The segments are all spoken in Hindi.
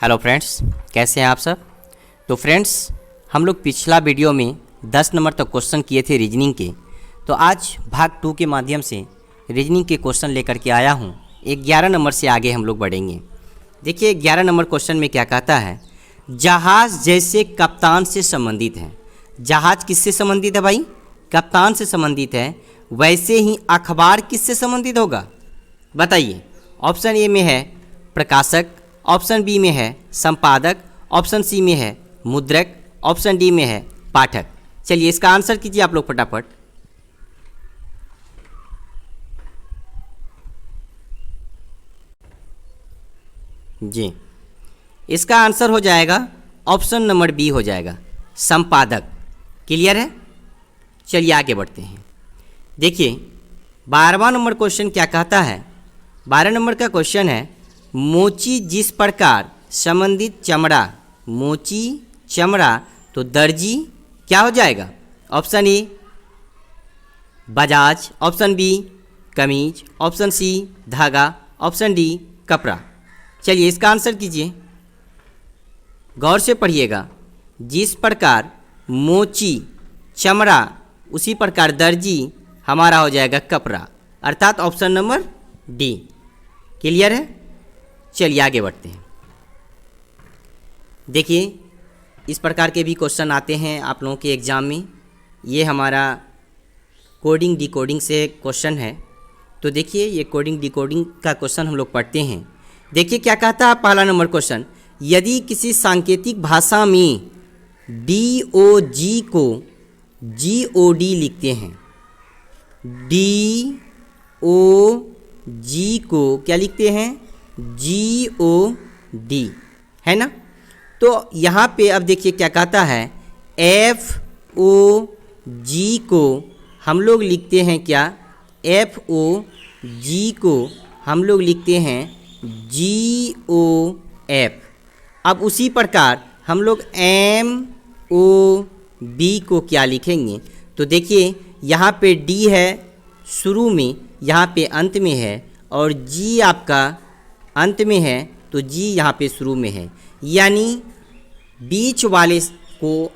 हेलो फ्रेंड्स, कैसे हैं आप सब। तो फ्रेंड्स, हम लोग पिछला वीडियो में 10 नंबर तक क्वेश्चन किए थे रीजनिंग के। तो आज भाग 2 के माध्यम से रीजनिंग के क्वेश्चन लेकर के आया हूं। 11 नंबर से आगे हम लोग बढ़ेंगे। देखिए 11 नंबर क्वेश्चन में क्या कहता है, जहाज़ जैसे कप्तान से संबंधित है। जहाज़ किससे संबंधित है भाई? कप्तान से संबंधित है। वैसे ही अखबार किससे संबंधित होगा बताइए। ऑप्शन ए में है प्रकाशक, ऑप्शन बी में है संपादक, ऑप्शन सी में है मुद्रक, ऑप्शन डी में है पाठक। चलिए इसका आंसर कीजिए आप लोग फटाफट। जी, इसका आंसर हो जाएगा ऑप्शन नंबर बी हो जाएगा, संपादक। क्लियर है? चलिए आगे बढ़ते हैं। देखिए 12वां नंबर क्वेश्चन क्या कहता है। 12 नंबर का क्वेश्चन है, मोची जिस प्रकार संबंधित चमड़ा, मोची चमड़ा तो दर्जी क्या हो जाएगा। ऑप्शन ए बजाज, ऑप्शन बी कमीज, ऑप्शन सी धागा, ऑप्शन डी कपड़ा। चलिए इसका आंसर कीजिए, गौर से पढ़िएगा। जिस प्रकार मोची चमड़ा उसी प्रकार दर्जी हमारा हो जाएगा कपड़ा, अर्थात ऑप्शन नंबर डी। क्लियर है? चलिए आगे बढ़ते हैं। देखिए इस प्रकार के भी क्वेश्चन आते हैं आप लोगों के एग्ज़ाम में। ये हमारा कोडिंग डिकोडिंग से क्वेश्चन है। तो देखिए ये कोडिंग डिकोडिंग का क्वेश्चन हम लोग पढ़ते हैं। देखिए क्या कहता है पहला नंबर क्वेश्चन, यदि किसी सांकेतिक भाषा में DOG को GOD लिखते हैं, DOG को क्या लिखते हैं GOD, है ना। तो यहाँ पे अब देखिए क्या कहता है, FOG को हम लोग लिखते हैं क्या, FOG को हम लोग लिखते हैं GOF। अब उसी प्रकार हम लोग MOB को क्या लिखेंगे। तो देखिए यहाँ पे D है शुरू में, यहाँ पे अंत में है, और G आपका अंत में है, तो G यहाँ पे शुरू में है। यानी बीच वाले को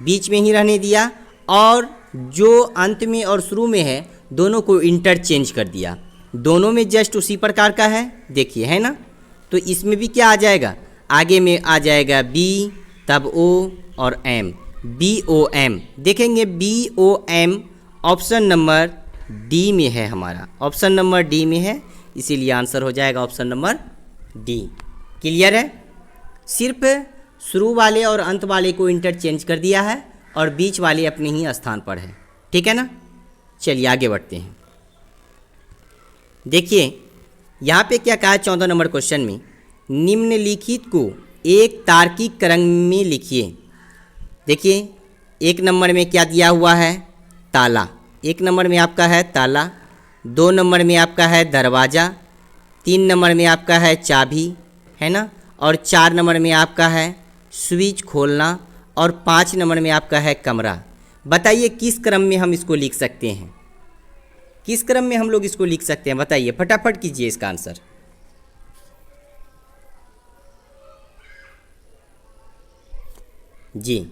बीच में ही रहने दिया, और जो अंत में और शुरू में है दोनों को इंटरचेंज कर दिया। दोनों में जस्ट उसी प्रकार का है, देखिए, है ना। तो इसमें भी क्या आ जाएगा, आगे में आ जाएगा B, तब O और M, BOM। देखेंगे BOM ऑप्शन नंबर डी में है, हमारा ऑप्शन नंबर डी में है, इसीलिए आंसर हो जाएगा ऑप्शन नंबर डी। क्लियर है? सिर्फ शुरू वाले और अंत वाले को इंटरचेंज कर दिया है और बीच वाले अपने ही स्थान पर है। ठीक है ना। चलिए आगे बढ़ते हैं। देखिए यहाँ पे क्या कहा है 14 नंबर क्वेश्चन में, निम्नलिखित को एक तार्किक क्रम में लिखिए। देखिए 1 नंबर में क्या दिया हुआ है, ताला। 1 नंबर में आपका है ताला, 2 नंबर में आपका है दरवाज़ा, 3 नंबर में आपका है चाबी, है ना, और 4 नंबर में आपका है स्विच खोलना, और 5 नंबर में आपका है कमरा। बताइए किस क्रम में हम इसको लिख सकते हैं, किस क्रम में हम लोग इसको लिख सकते हैं, बताइए फटाफट कीजिए इसका आंसर। जी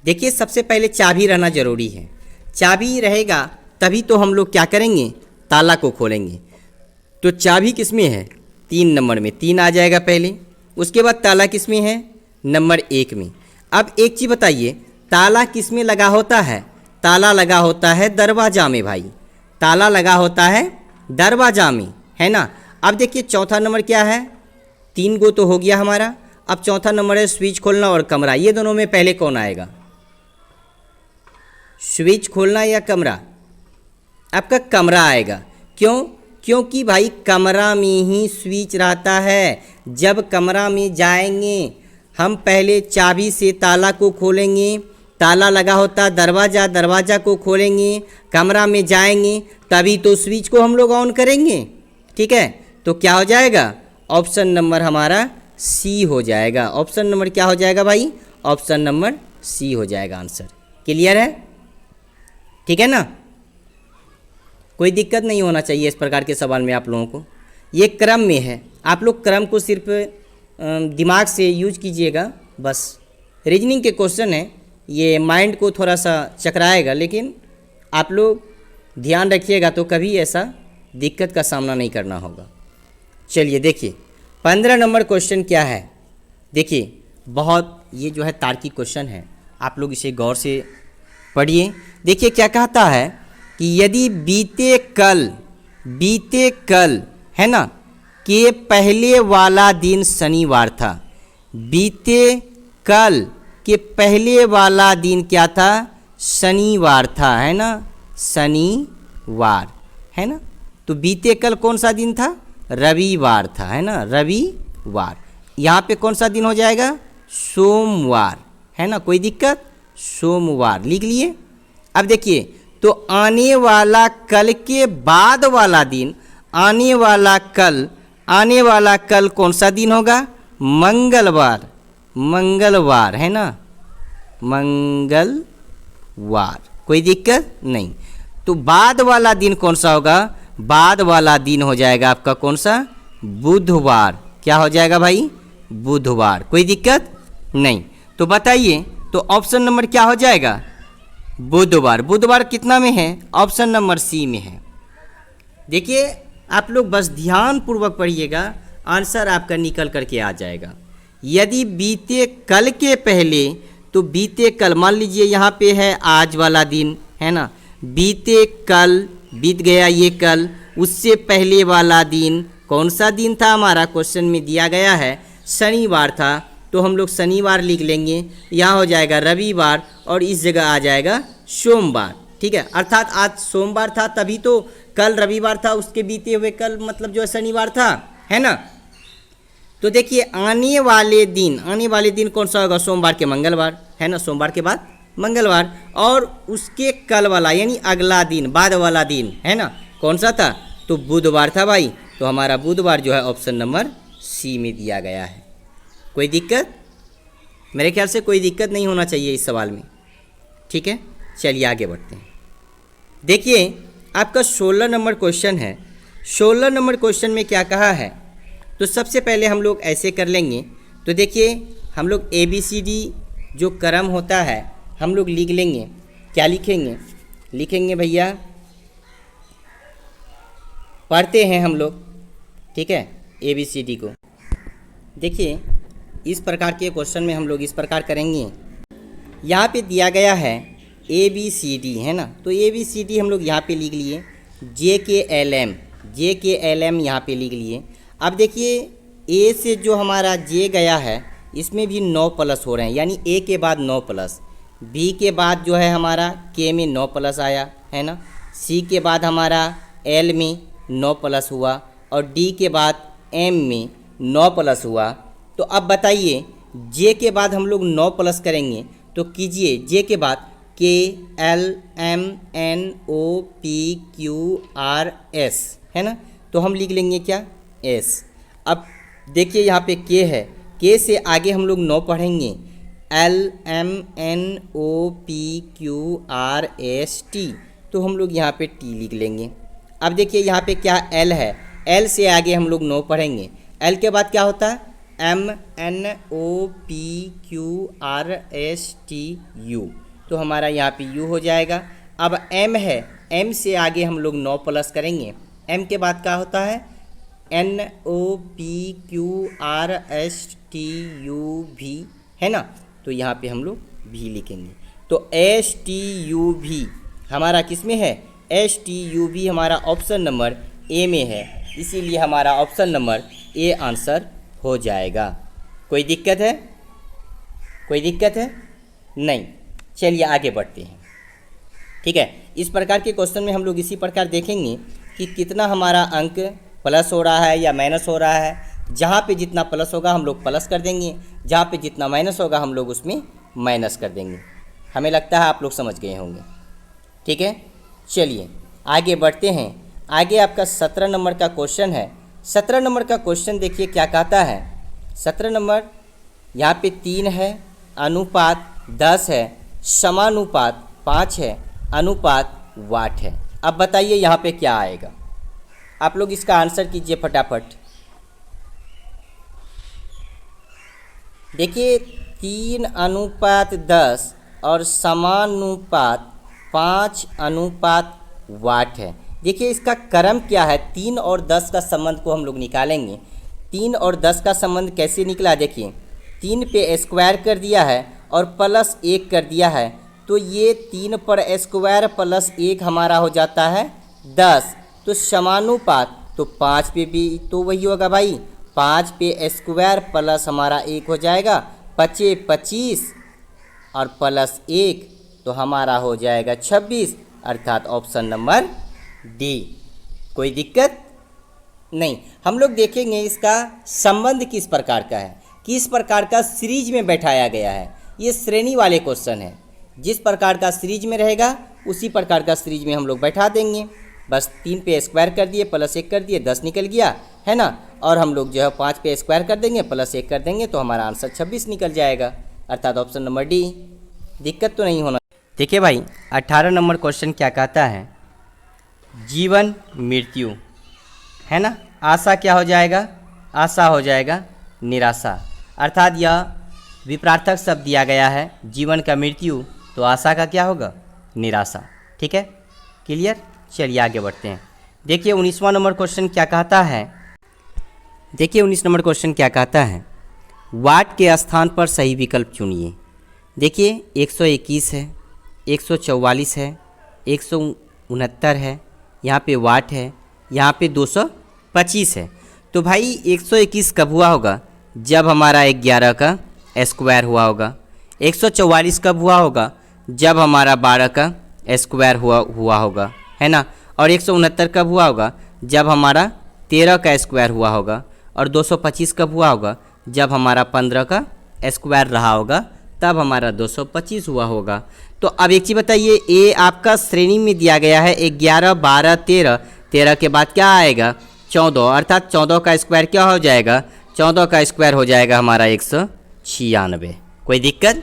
देखिए सबसे पहले चाबी रहना ज़रूरी है। चाबी रहेगा तभी तो हम लोग क्या करेंगे, ताला को खोलेंगे। तो चाबी किस में है, 3 नंबर में, 3 आ जाएगा पहले। उसके बाद ताला किस में है, नंबर 1 में। अब एक चीज़ बताइए, ताला किस में लगा होता है, ताला लगा होता है दरवाज़ा में भाई, ताला लगा होता है दरवाज़ा में, है ना। अब देखिए चौथा नंबर क्या है, 3 गो तो हो गया हमारा। अब चौथा नंबर है स्विच खोलना और कमरा। ये दोनों में पहले कौन आएगा, स्विच खोलना या कमरा? आपका कमरा आएगा। क्यों? क्योंकि भाई कमरा में ही स्विच रहता है। जब कमरा में जाएंगे हम पहले चाबी से ताला को खोलेंगे, ताला लगा होता दरवाज़ा, दरवाज़ा को खोलेंगे, कमरा में जाएंगे, तभी तो स्विच को हम लोग ऑन करेंगे। ठीक है, तो क्या हो जाएगा, ऑप्शन नंबर हमारा सी हो जाएगा। ऑप्शन नंबर क्या हो जाएगा भाई, ऑप्शन नंबर सी हो जाएगा आंसर। क्लियर है? ठीक है ना। कोई दिक्कत नहीं होना चाहिए इस प्रकार के सवाल में आप लोगों को। ये क्रम में है। आप लोग क्रम को सिर्फ दिमाग से यूज कीजिएगा बस। रीजनिंग के क्वेश्चन है, ये माइंड को थोड़ा सा चकराएगा, लेकिन आप लोग ध्यान रखिएगा तो कभी ऐसा दिक्कत का सामना नहीं करना होगा। चलिए देखिए 15 नंबर क्वेश्चन क्या है। देखिए बहुत ये जो है तार्किक क्वेश्चन है, आप लोग इसे गौर से पढ़िए। देखिए क्या कहता है कि यदि बीते कल है ना के पहले वाला दिन शनिवार था, बीते कल के पहले वाला दिन क्या था, शनिवार था, है ना, शनिवार, है ना। तो बीते कल कौन सा दिन था, रविवार था, है ना, रविवार। यहाँ पे कौन सा दिन हो जाएगा, सोमवार, है ना, कोई दिक्कत, सोमवार लिख लिए। अब देखिए तो आने वाला कल के बाद वाला दिन, आने वाला कल कौन सा दिन होगा, मंगलवार, मंगलवार, है ना, मंगलवार, कोई दिक्कत नहीं। तो बाद वाला दिन कौन सा होगा, बाद वाला दिन हो जाएगा आपका कौन सा, बुधवार। क्या हो जाएगा भाई, बुधवार, कोई दिक्कत नहीं। तो बताइए तो ऑप्शन नंबर क्या हो जाएगा, बुधवार। बुधवार कितना में है, ऑप्शन नंबर सी में है। देखिए आप लोग बस ध्यान पूर्वक पढ़िएगा, आंसर आपका निकल करके आ जाएगा। यदि बीते कल के पहले, तो बीते कल मान लीजिए यहाँ पे है आज वाला दिन, है ना, बीते कल बीत गया ये कल, उससे पहले वाला दिन कौन सा दिन था, हमारा क्वेश्चन में दिया गया है शनिवार था, तो हम लोग शनिवार लिख लेंगे। यहाँ हो जाएगा रविवार और इस जगह आ जाएगा सोमवार, ठीक है। अर्थात आज सोमवार था तभी तो कल रविवार था, उसके बीते हुए कल मतलब जो है शनिवार था, है ना। तो देखिए आने वाले दिन कौन सा होगा, सोमवार के मंगलवार, है ना, सोमवार के बाद मंगलवार, और उसके कल वाला यानी अगला दिन, बाद वाला दिन, है ना, कौन सा था, तो बुधवार था भाई। तो हमारा बुधवार जो है ऑप्शन नंबर सी में दिया गया है। कोई दिक्कत, मेरे ख्याल से कोई दिक्कत नहीं होना चाहिए इस सवाल में, ठीक है। चलिए आगे बढ़ते हैं। देखिए आपका 16 नंबर क्वेश्चन है। 16 नंबर क्वेश्चन में क्या कहा है, तो सबसे पहले हम लोग ऐसे कर लेंगे। तो देखिए हम लोग ABCD जो क्रम होता है हम लोग लिख लेंगे। क्या लिखेंगे, लिखेंगे भैया, पढ़ते हैं हम लोग, ठीक है, ABCD को। देखिए इस प्रकार के क्वेश्चन में हम लोग इस प्रकार करेंगे। यहाँ पे दिया गया है ABCD, है ना, तो ABCD हम लोग यहाँ पे लिख लिए, JKLM यहाँ पे लिख लिए। अब देखिए A से जो हमारा J गया है इसमें भी 9 प्लस हो रहे हैं, यानी A के बाद 9 प्लस, B के बाद जो है हमारा K में 9 प्लस आया, है ना, C के बाद हमारा L में 9 प्लस हुआ और D के बाद M में 9 प्लस हुआ। तो अब बताइए J के बाद हम लोग 9 प्लस करेंगे, तो कीजिए J के बाद KLMNOPQRS, है ना, तो हम लिख लेंगे क्या, S। अब देखिए यहाँ पे K है, K से आगे हम लोग 9 पढ़ेंगे, LMNOPQRST, तो हम लोग यहाँ पे T लिख लेंगे। अब देखिए यहाँ पे क्या L है, L से आगे हम लोग 9 पढ़ेंगे, L के बाद क्या होता है, MNOPQRSTU, तो हमारा यहाँ पे U हो जाएगा। अब M है, M से आगे हम लोग 9 प्लस करेंगे, M के बाद क्या होता है, NOPQRSTUV, है ना, तो यहाँ पे हम लोग V लिखेंगे। तो STUV हमारा किस में है, STUV हमारा ऑप्शन नंबर A में है, इसीलिए हमारा ऑप्शन नंबर A आंसर हो जाएगा। कोई दिक्कत है, कोई दिक्कत है नहीं। चलिए आगे बढ़ते हैं, ठीक है। इस प्रकार के क्वेश्चन में हम लोग इसी प्रकार देखेंगे कि कितना हमारा अंक प्लस हो रहा है या माइनस हो रहा है। जहाँ पे जितना प्लस होगा हम लोग प्लस कर देंगे, जहाँ पे जितना माइनस होगा हम लोग उसमें माइनस कर देंगे। हमें लगता है आप लोग समझ गए होंगे, ठीक है। चलिए आगे बढ़ते हैं। आगे आपका 17 नंबर का क्वेश्चन है। 17 नंबर का क्वेश्चन देखिए क्या कहता है। 17 नंबर यहाँ पे 3 है, अनुपात 10 है, समानुपात 5 है, अनुपात वाट है। अब बताइए यहाँ पे क्या आएगा। आप लोग इसका आंसर कीजिए फटाफट। देखिए 3:10 और समानुपात 5:8 है। देखिए इसका क्रम क्या है, 3 और 10 का संबंध को हम लोग निकालेंगे। 3 और 10 का संबंध कैसे निकला, देखिए 3 पे स्क्वायर कर दिया है और प्लस 1 कर दिया है, तो ये 3 पर स्क्वायर प्लस 1 हमारा हो जाता है 10। तो समानुपात तो 5 पे भी तो वही होगा भाई, 5 पे स्क्वायर प्लस हमारा 1 हो जाएगा, 5 25 और प्लस 1 तो हमारा हो जाएगा 26, अर्थात ऑप्शन नंबर डी। कोई दिक्कत नहीं। हम लोग देखेंगे इसका संबंध किस प्रकार का है, किस प्रकार का सीरीज में बैठाया गया है। ये श्रेणी वाले क्वेश्चन है, जिस प्रकार का सीरीज में रहेगा उसी प्रकार का सीरीज में हम लोग बैठा देंगे। बस 3 पे स्क्वायर कर दिए प्लस 1 कर दिए 10 निकल गया है ना, और हम लोग जो है 5 पे स्क्वायर कर देंगे प्लस 1 कर देंगे तो हमारा आंसर 26 निकल जाएगा, अर्थात ऑप्शन नंबर डी। दिक्कत तो नहीं होना। देखिए भाई 18 नंबर क्वेश्चन क्या कहता है, जीवन मृत्यु है ना, आशा क्या हो जाएगा, आशा हो जाएगा निराशा, अर्थात यह विपरार्थक शब्द दिया गया है, जीवन का मृत्यु तो आशा का क्या होगा, निराशा। ठीक है, क्लियर। चलिए आगे बढ़ते हैं। देखिए 19वां नंबर क्वेश्चन क्या कहता है, देखिए 19 नंबर क्वेश्चन क्या कहता है, वाट के स्थान पर सही विकल्प चुनिए। देखिए 121 है, 144 है, 169 है, यहाँ पे वाट है, यहाँ पे 225 है। तो भाई 121 कब हुआ होगा, जब हमारा 11 का स्क्वायर हुआ होगा। 144 कब हुआ होगा, जब हमारा 12 का स्क्वायर हुआ होगा, है ना। और 169 कब हुआ होगा, जब हमारा 13 का स्क्वायर हुआ होगा। और 225 कब हुआ होगा, जब हमारा 15 का स्क्वायर रहा होगा, तब हमारा 225 हुआ होगा। तो अब एक चीज़ बताइए, ये आपका श्रेणी में दिया गया है 11 12 13, 13 के बाद क्या आएगा 14, अर्थात 14 का स्क्वायर क्या हो जाएगा, 14 का स्क्वायर हो जाएगा हमारा 196। कोई दिक्कत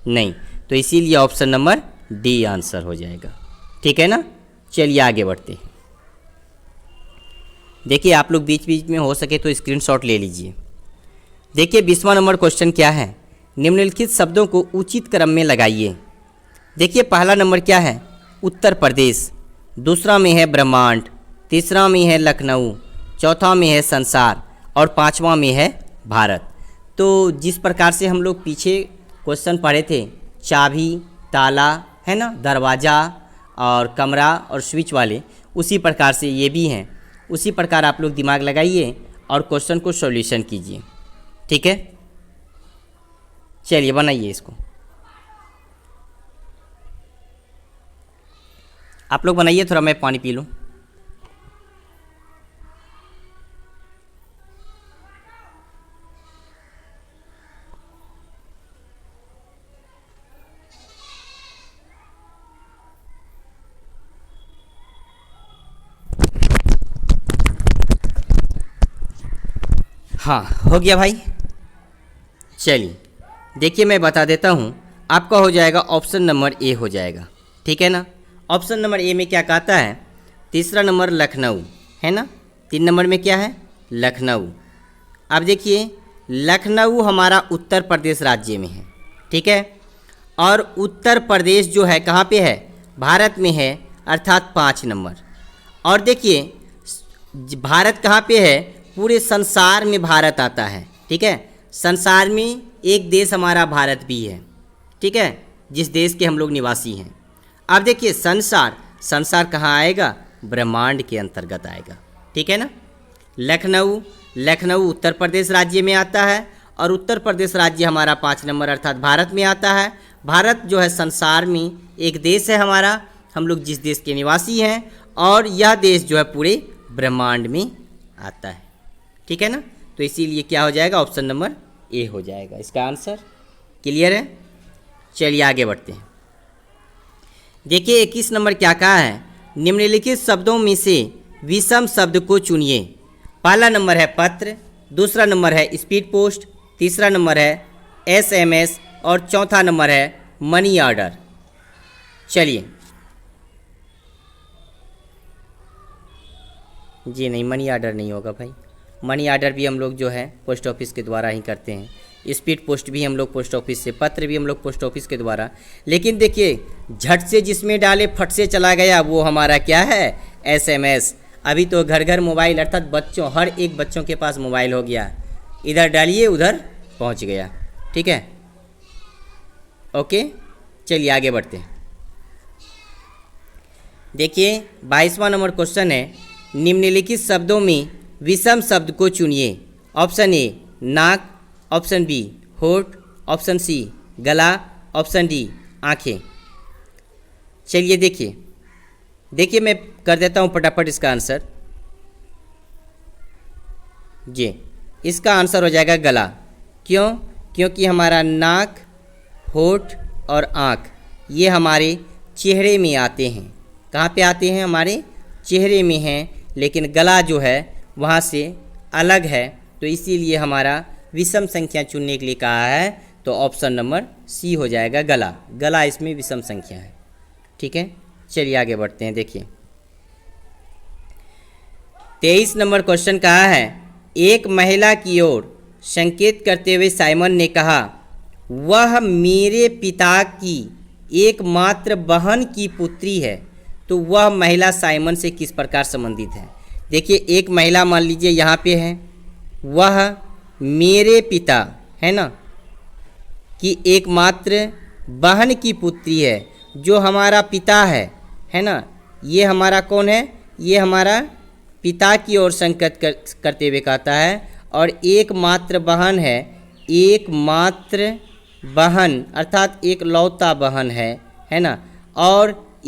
नहीं, तो इसीलिए ऑप्शन नंबर डी आंसर हो जाएगा। ठीक है ना। चलिए आगे बढ़ते हैं। देखिए आप लोग बीच बीच में हो सके तो स्क्रीनशॉट ले लीजिए। देखिए 20वां नंबर क्वेश्चन क्या है, निम्नलिखित शब्दों को उचित क्रम में लगाइए। देखिए पहला नंबर क्या है, उत्तर प्रदेश, दूसरा में है ब्रह्मांड, तीसरा में है लखनऊ, चौथा में है संसार और पांचवा में है भारत। तो जिस प्रकार से हम लोग पीछे क्वेश्चन पढ़े थे, चाबी, ताला, है ना, दरवाज़ा और कमरा और स्विच वाले, उसी प्रकार से ये भी हैं। उसी प्रकार आप लोग दिमाग लगाइए और क्वेश्चन को सॉल्यूशन कीजिए। ठीक है, चलिए बनाइए इसको। आप लोग बनाइए, थोड़ा मैं पानी पी लूँ। हाँ हो गया भाई। चलिए देखिए मैं बता देता हूँ, आपका हो जाएगा ऑप्शन नंबर ए हो जाएगा। ठीक है ना। ऑप्शन नंबर ए में क्या कहता है, तीसरा नंबर लखनऊ है ना, 3 नंबर में क्या है लखनऊ। अब देखिए लखनऊ हमारा उत्तर प्रदेश राज्य में है। ठीक है, और उत्तर प्रदेश जो है कहाँ पे है, भारत में है, अर्थात 5 नंबर। और देखिए भारत कहाँ पे है, पूरे संसार में भारत आता है। ठीक है, संसार में एक देश हमारा भारत भी है। ठीक है, जिस देश के हम लोग निवासी हैं। अब देखिए संसार, संसार कहाँ आएगा, ब्रह्मांड के अंतर्गत आएगा। ठीक है ना। लखनऊ, लखनऊ उत्तर प्रदेश राज्य में आता है और उत्तर प्रदेश राज्य हमारा 5 नंबर अर्थात भारत में आता है। भारत जो है संसार में एक देश है हमारा, हम लोग जिस देश के निवासी हैं, और यह देश जो है पूरे ब्रह्मांड में आता है। ठीक है ना। तो इसीलिए क्या हो जाएगा, ऑप्शन नंबर ए हो जाएगा इसका आंसर। क्लियर है। चलिए आगे बढ़ते हैं। देखिए 21 नंबर क्या कहा है, निम्नलिखित शब्दों में से विषम शब्द को चुनिए। पहला नंबर है पत्र, दूसरा नंबर है स्पीड पोस्ट, तीसरा नंबर है एसएमएस और चौथा नंबर है मनी ऑर्डर। चलिए जी नहीं, मनी ऑर्डर नहीं होगा भाई। मनी ऑर्डर भी हम लोग जो है पोस्ट ऑफिस के द्वारा ही करते हैं, स्पीड पोस्ट भी हम लोग पोस्ट ऑफिस से, पत्र भी हम लोग पोस्ट ऑफिस के द्वारा। लेकिन देखिए झट से जिसमें डाले फट से चला गया वो हमारा क्या है, SMS। अभी तो घर घर मोबाइल, अर्थात बच्चों, हर एक बच्चों के पास मोबाइल हो गया, इधर डालिए उधर पहुंच गया। ठीक है, ओके, चलिए आगे बढ़ते हैं। देखिए 22वां नंबर क्वेश्चन है, निम्नलिखित शब्दों में विषम शब्द को चुनिए। ऑप्शन ए नाक, ऑप्शन बी होठ, ऑप्शन सी गला, ऑप्शन डी आँखें। चलिए देखिए मैं कर देता हूँ फटाफट इसका आंसर। जी, इसका आंसर हो जाएगा गला। क्यों? क्योंकि हमारा नाक, होठ और आँख ये हमारे चेहरे में आते हैं। कहाँ पे आते हैं? हमारे चेहरे में हैं, लेकिन गला जो है वहाँ से अलग है, तो इसीलिए हमारा विषम संख्या चुनने के लिए कहा है, तो ऑप्शन नंबर सी हो जाएगा गला। गला इसमें विषम संख्या है। ठीक है, चलिए आगे बढ़ते हैं। देखिए 23 नंबर क्वेश्चन कहा है, एक महिला की ओर संकेत करते हुए साइमन ने कहा, वह मेरे पिता की एकमात्र बहन की पुत्री है। तो वह महिला साइमन से किस प्रकार संबंधित है? देखिए एक महिला मान लीजिए यहाँ पे है, वह मेरे पिता है ना कि एकमात्र बहन की पुत्री है। जो हमारा पिता है ना, ये हमारा कौन है? ये हमारा पिता की ओर संकेत करते हुए कहता है, और एकमात्र बहन है, एकमात्र बहन अर्थात एक लौता बहन है ना, और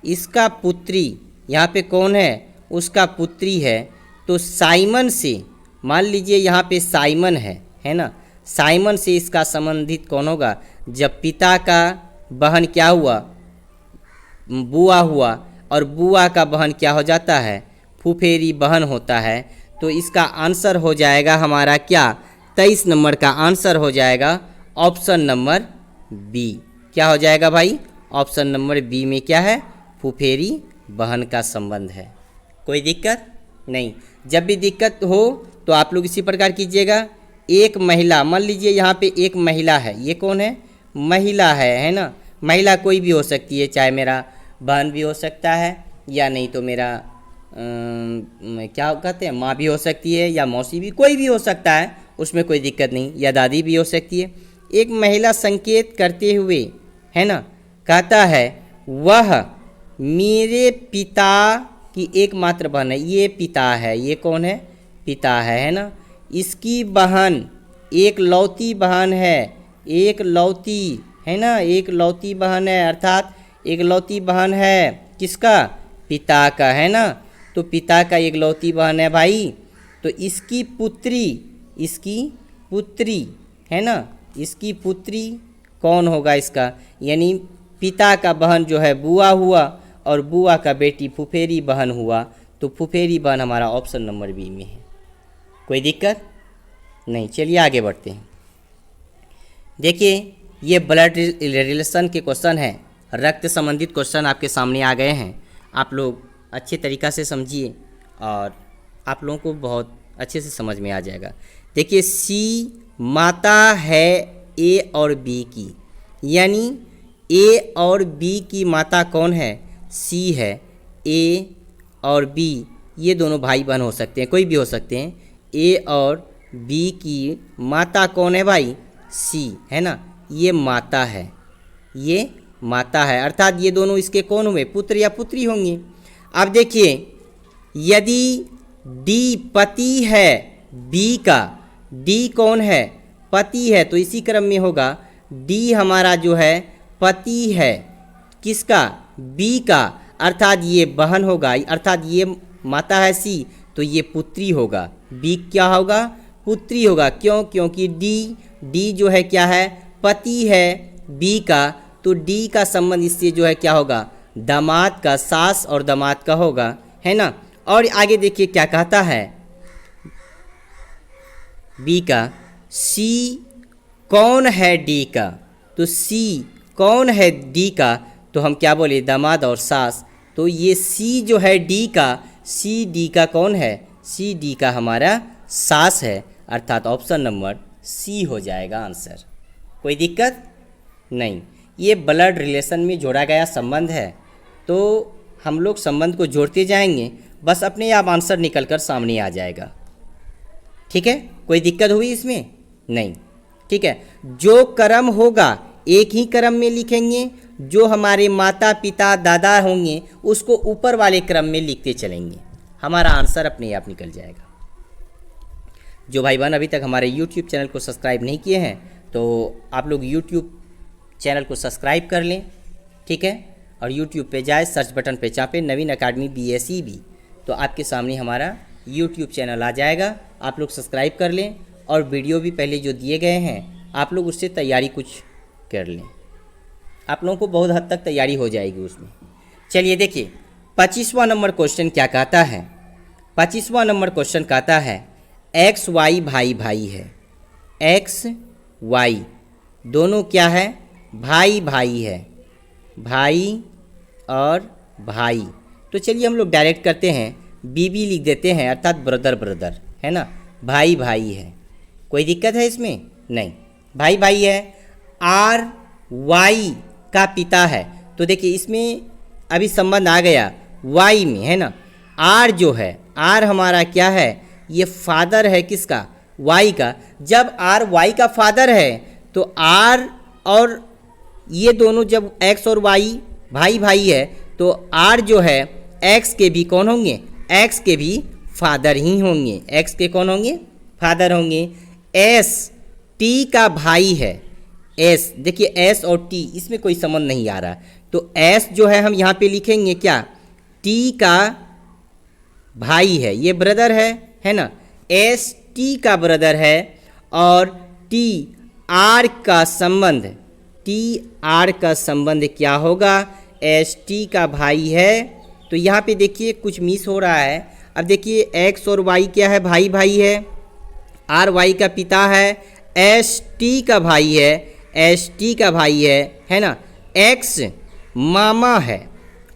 इसका पुत्री यहाँ पे कौन है? उसका पुत्री है। तो साइमन से, मान लीजिए यहाँ पे साइमन है ना, साइमन से इसका संबंधित कौन होगा? जब पिता का बहन क्या हुआ? बुआ हुआ, और बुआ का बहन क्या हो जाता है? फुफेरी बहन होता है। तो इसका आंसर हो जाएगा हमारा क्या? 23 नंबर का आंसर हो जाएगा ऑप्शन नंबर बी। क्या हो जाएगा भाई? ऑप्शन नंबर बी में क्या है? फुफेरी बहन का संबंध है। कोई दिक्कत नहीं। जब भी दिक्कत हो तो आप लोग इसी प्रकार कीजिएगा। एक महिला, मान लीजिए यहाँ पे एक महिला है, ये कौन है? महिला है ना। महिला कोई भी हो सकती है, चाहे मेरा बहन भी हो सकता है, या नहीं तो मेरा क्या कहते हैं, माँ भी हो सकती है, या मौसी भी, कोई भी हो सकता है, उसमें कोई दिक्कत नहीं, या दादी भी हो सकती है। एक महिला संकेत करते हुए है ना कहता है, वह मेरे पिता की एकमात्र बहन है। ये पिता है, ये कौन है? पिता है ना। इसकी बहन एक लौती बहन है, एक लौती है ना, एक लौती बहन है, अर्थात एक लौती बहन है किसका? पिता का, है ना। तो पिता का एक लौती बहन है भाई। तो इसकी पुत्री है ना, इसकी पुत्री कौन होगा इसका? यानी पिता का बहन जो है बुआ हुआ, और बुआ का बेटी फुफेरी बहन हुआ। तो फुफेरी बहन हमारा ऑप्शन नंबर बी में है। कोई दिक्कत नहीं। चलिए आगे बढ़ते हैं। देखिए ये ब्लड रिलेशन के क्वेश्चन हैं, रक्त संबंधित क्वेश्चन आपके सामने आ गए हैं। आप लोग अच्छे तरीक़ा से समझिए और आप लोगों को बहुत अच्छे से समझ में आ जाएगा। देखिए सी माता है ए और बी की, यानी ए और बी की माता कौन है? सी है। ए और बी ये दोनों भाई बहन हो सकते हैं, कोई भी हो सकते हैं। ए और बी की माता कौन है भाई? सी, है ना। ये माता है, ये माता है, अर्थात ये दोनों इसके कौन हुए? पुत्र या पुत्री होंगे। अब देखिए यदि डी पति है बी का, डी कौन है? पति है, तो इसी क्रम में होगा डी हमारा जो है पति है किसका? बी का, अर्थात ये बहन होगा, अर्थात ये माता है सी, तो ये पुत्री होगा। बी क्या होगा? पुत्री होगा। क्यों? क्योंकि डी जो है क्या है? पति है बी का, तो डी का संबंध इससे जो है क्या होगा? दामाद का, सास और दामाद का होगा, है ना। और आगे देखिए क्या कहता है बी का, सी कौन है डी का? तो सी कौन है डी का? तो हम क्या बोले? दामाद और सास। तो ये सी जो है डी का, सी डी का कौन है, सी डी का हमारा सास है, अर्थात ऑप्शन नंबर सी हो जाएगा आंसर। कोई दिक्कत नहीं। ये ब्लड रिलेशन में जोड़ा गया संबंध है, तो हम लोग संबंध को जोड़ते जाएंगे, बस अपने आप आंसर निकल कर सामने आ जाएगा। ठीक है, कोई दिक्कत हुई इसमें नहीं। ठीक है, जो कर्म होगा एक ही क्रम में लिखेंगे, जो हमारे माता पिता दादा होंगे उसको ऊपर वाले क्रम में लिखते चलेंगे, हमारा आंसर अपने आप निकल जाएगा। जो भाई बहन अभी तक हमारे YouTube चैनल को सब्सक्राइब नहीं किए हैं तो आप लोग YouTube चैनल को सब्सक्राइब कर लें। ठीक है, और YouTube पे जाए, सर्च बटन पे चापें नवीन अकाडमी BSEB, तो आपके सामने हमारा YouTube चैनल आ जाएगा। आप लोग सब्सक्राइब कर लें और वीडियो भी पहले जो दिए गए हैं आप लोग उससे तैयारी कुछ कर लें, आप लोगों को बहुत हद तक तैयारी हो जाएगी उसमें। चलिए देखिए 25वां नंबर क्वेश्चन क्या कहता है। 25वां नंबर क्वेश्चन कहता है एक्स वाई भाई भाई है, एक्स वाई दोनों क्या है, भाई भाई है, भाई और भाई। तो चलिए हम लोग डायरेक्ट करते हैं, बीबी लिख देते हैं, अर्थात ब्रदर ब्रदर है ना, भाई भाई है। कोई दिक्कत है इसमें नहीं, भाई भाई है। आर वाई का पिता है, तो देखिए इसमें अभी संबंध आ गया वाई में है ना। आर जो है, आर हमारा क्या है, ये फादर है किसका, वाई का। जब आर वाई का फादर है तो आर और ये दोनों जब एक्स और वाई भाई भाई है तो आर जो है एक्स के भी कौन होंगे, एक्स के भी फादर ही होंगे, एक्स के कौन होंगे, फादर होंगे। एस टी का भाई है, एस देखिए एस और टी इसमें कोई संबंध नहीं आ रहा, तो एस जो है हम यहाँ पे लिखेंगे क्या, टी का भाई है, ये ब्रदर है ना, एस टी का ब्रदर है। और टी आर का संबंध, टी आर का संबंध क्या होगा, एस टी का भाई है। तो यहाँ पे देखिए कुछ मिस हो रहा है। अब देखिए एक्स और वाई क्या है, भाई भाई है, आर वाई का पिता है, एस टी का भाई है, एस टी का भाई है ना। एक्स मामा है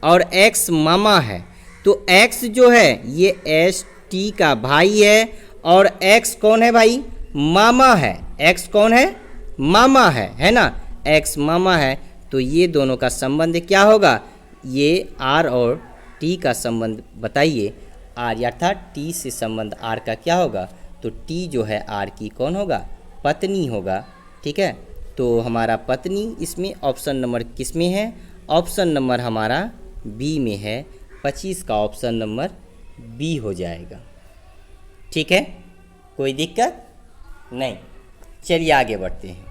और एक्स मामा है, तो एक्स जो है ये एस टी का भाई है और एक्स कौन है भाई, मामा है, एक्स कौन है, मामा है ना, एक्स मामा है। तो ये दोनों का संबंध क्या होगा, ये आर और टी का संबंध बताइए। आर अर्थात टी से संबंध आर का क्या होगा, तो टी जो है आर की कौन होगा, पत्नी होगा। ठीक है, तो हमारा पत्नी इसमें ऑप्शन नंबर किस में है, ऑप्शन नंबर हमारा बी में है, 25 का ऑप्शन नंबर बी हो जाएगा। ठीक है, कोई दिक्कत नहीं। चलिए आगे बढ़ते हैं।